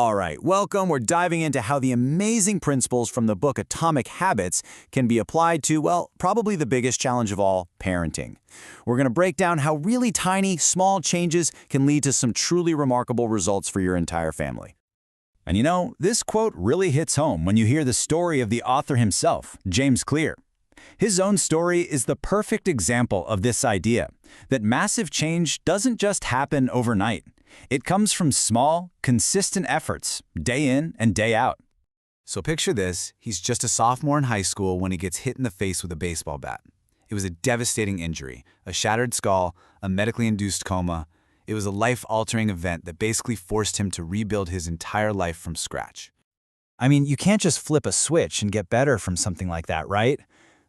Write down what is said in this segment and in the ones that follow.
All right, welcome. We're diving into how the amazing principles from the book Atomic Habits can be applied to, well, probably the biggest challenge of all, parenting. We're going to break down how really tiny, small changes can lead to some truly remarkable results for your entire family. And you know, this quote really hits home when you hear the story of the author himself, James Clear. His own story is the perfect example of this idea, that massive change doesn't just happen overnight. It comes from small, consistent efforts, day in and day out. So picture this, he's just a sophomore in high school when he gets hit in the face with a baseball bat. It was a devastating injury, a shattered skull, a medically induced coma. It was a life-altering event that basically forced him to rebuild his entire life from scratch. I mean, you can't just flip a switch and get better from something like that, right?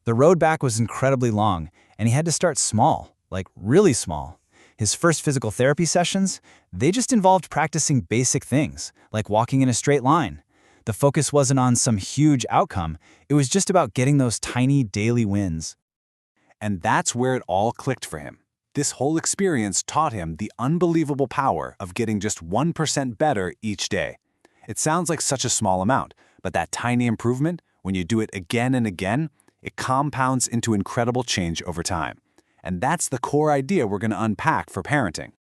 The road back was incredibly long, and he had to start small, like really small. His first physical therapy sessions, they just involved practicing basic things, like walking in a straight line. The focus wasn't on some huge outcome, it was just about getting those tiny daily wins. And that's where it all clicked for him. This whole experience taught him the unbelievable power of getting just 1% better each day. It sounds like such a small amount, but that tiny improvement, when you do it again and again, it compounds into incredible change over time. And that's the core idea we're going to unpack for parenting.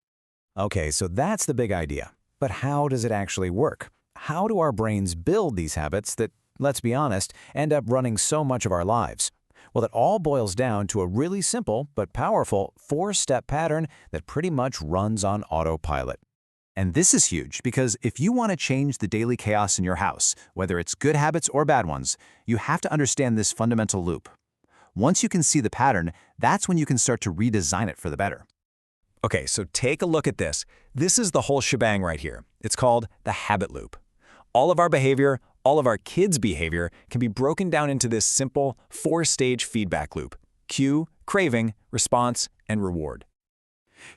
Okay, so that's the big idea. But how does it actually work? How do our brains build these habits that, let's be honest, end up running so much of our lives? Well, it all boils down to a really simple but powerful 4-step pattern that pretty much runs on autopilot. And this is huge because if you want to change the daily chaos in your house, whether it's good habits or bad ones, you have to understand this fundamental loop. Once you can see the pattern, that's when you can start to redesign it for the better. Okay, so take a look at this. This is the whole shebang right here. It's called the habit loop. All of our behavior, all of our kids' behavior can be broken down into this simple 4-stage feedback loop: cue, craving, response, and reward.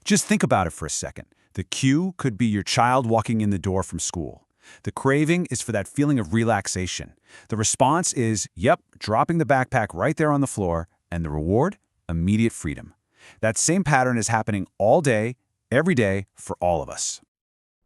Just think about it for a second. The cue could be your child walking in the door from school. The craving is for that feeling of relaxation. The response is, yep, dropping the backpack right there on the floor, and the reward, immediate freedom. That same pattern is happening all day, every day, for all of us.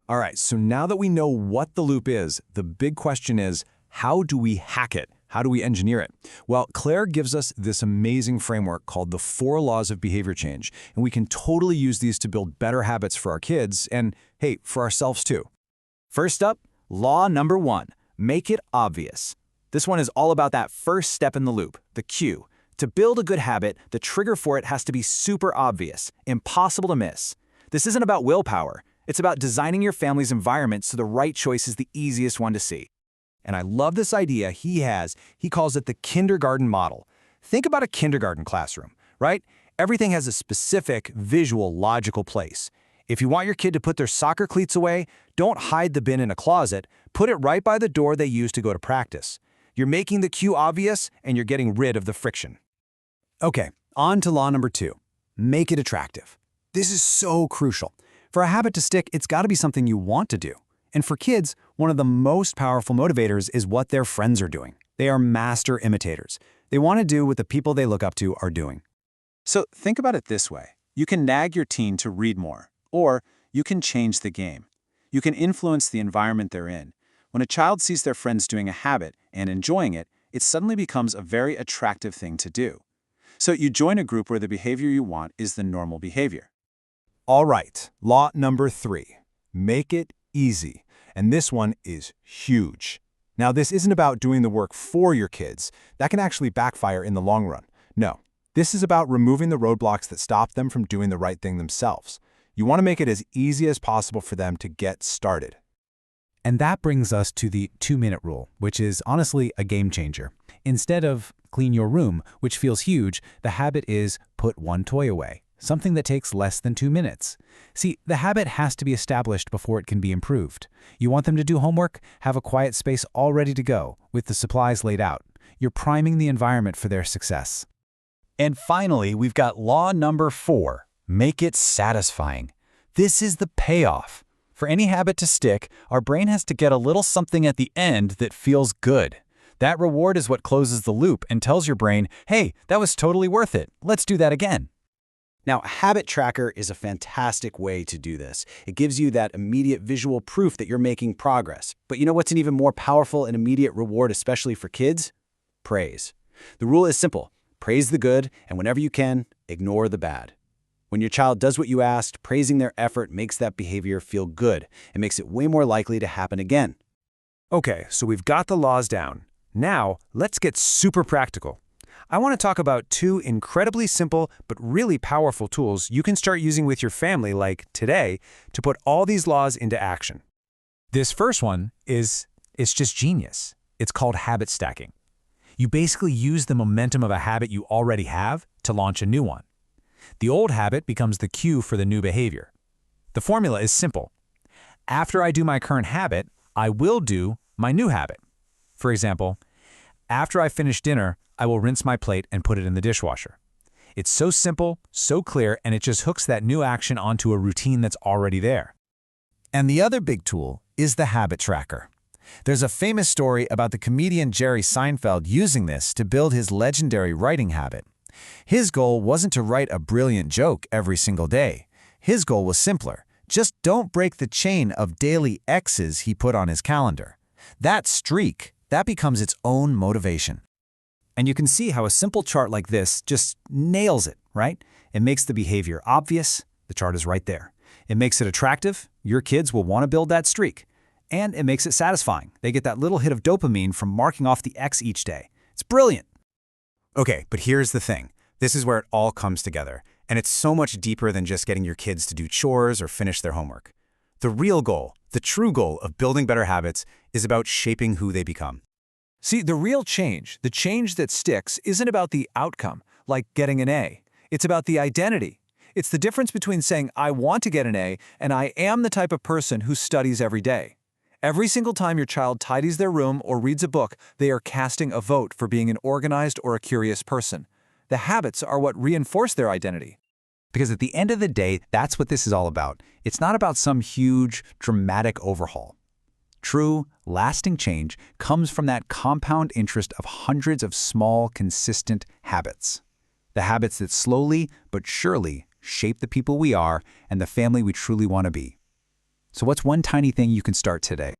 All right, so now that we know what the loop is, the big question is, how do we hack it? How do we engineer it? Well, Claire gives us this amazing framework called the 4 laws of behavior change, and we can totally use these to build better habits for our kids and, hey, for ourselves too. First up, law number 1, make it obvious. This one is all about that first step in the loop, the cue. To build a good habit, the trigger for it has to be super obvious, impossible to miss. This isn't about willpower. It's about designing your family's environment so the right choice is the easiest one to see. And I love this idea he has. He calls it the kindergarten model. Think about a kindergarten classroom, right? Everything has a specific, visual, logical place. If you want your kid to put their soccer cleats away, don't hide the bin in a closet. Put it right by the door they use to go to practice. You're making the cue obvious, and you're getting rid of the friction. Okay, on to law number 2. Make it attractive. This is so crucial. For a habit to stick, it's got to be something you want to do. And for kids, one of the most powerful motivators is what their friends are doing. They are master imitators. They want to do what the people they look up to are doing. So think about it this way. You can nag your teen to read more, or you can change the game. You can influence the environment they're in. When a child sees their friends doing a habit and enjoying it, it suddenly becomes a very attractive thing to do. So you join a group where the behavior you want is the normal behavior. All right, law number 3. Make it easy. And this one is huge. Now, this isn't about doing the work for your kids. That can actually backfire in the long run. No, this is about removing the roadblocks that stop them from doing the right thing themselves. You want to make it as easy as possible for them to get started. And that brings us to the 2-minute rule, which is honestly a game changer. Instead of clean your room, which feels huge, the habit is put one toy away, something that takes less than 2 minutes. See, the habit has to be established before it can be improved. You want them to do homework? Have a quiet space all ready to go, with the supplies laid out. You're priming the environment for their success. And finally, we've got law number 4. Make it satisfying. This is the payoff. For any habit to stick, our brain has to get a little something at the end that feels good. That reward is what closes the loop and tells your brain, hey, that was totally worth it. Let's do that again. Now, a habit tracker is a fantastic way to do this. It gives you that immediate visual proof that you're making progress. But you know what's an even more powerful and immediate reward, especially for kids? Praise. The rule is simple. Praise the good, and whenever you can, ignore the bad. When your child does what you asked, praising their effort makes that behavior feel good. It makes it way more likely to happen again. Okay, so we've got the laws down. Now, let's get super practical. I want to talk about two incredibly simple but really powerful tools you can start using with your family, like today, to put all these laws into action. This first one it's just genius. It's called habit stacking. You basically use the momentum of a habit you already have to launch a new one. The old habit becomes the cue for the new behavior. The formula is simple. After I do my current habit, I will do my new habit. For example, after I finish dinner, I will rinse my plate and put it in the dishwasher. It's so simple, so clear, and it just hooks that new action onto a routine that's already there. And the other big tool is the habit tracker. There's a famous story about the comedian Jerry Seinfeld using this to build his legendary writing habit. His goal wasn't to write a brilliant joke every single day. His goal was simpler. Just don't break the chain of daily X's he put on his calendar. That streak, that becomes its own motivation. And you can see how a simple chart like this just nails it, right? It makes the behavior obvious. The chart is right there. It makes it attractive. Your kids will want to build that streak. And it makes it satisfying. They get that little hit of dopamine from marking off the X each day. It's brilliant. Okay, but here's the thing. This is where it all comes together, and it's so much deeper than just getting your kids to do chores or finish their homework. The real goal, the true goal of building better habits is about shaping who they become. See, the real change, the change that sticks, isn't about the outcome, like getting an A. It's about the identity. It's the difference between saying, I want to get an A, and I am the type of person who studies every day. Every single time your child tidies their room or reads a book, they are casting a vote for being an organized or a curious person. The habits are what reinforce their identity. Because at the end of the day, that's what this is all about. It's not about some huge, dramatic overhaul. True, lasting change comes from that compound interest of hundreds of small, consistent habits. The habits that slowly but surely shape the people we are and the family we truly want to be. So what's one tiny thing you can start today?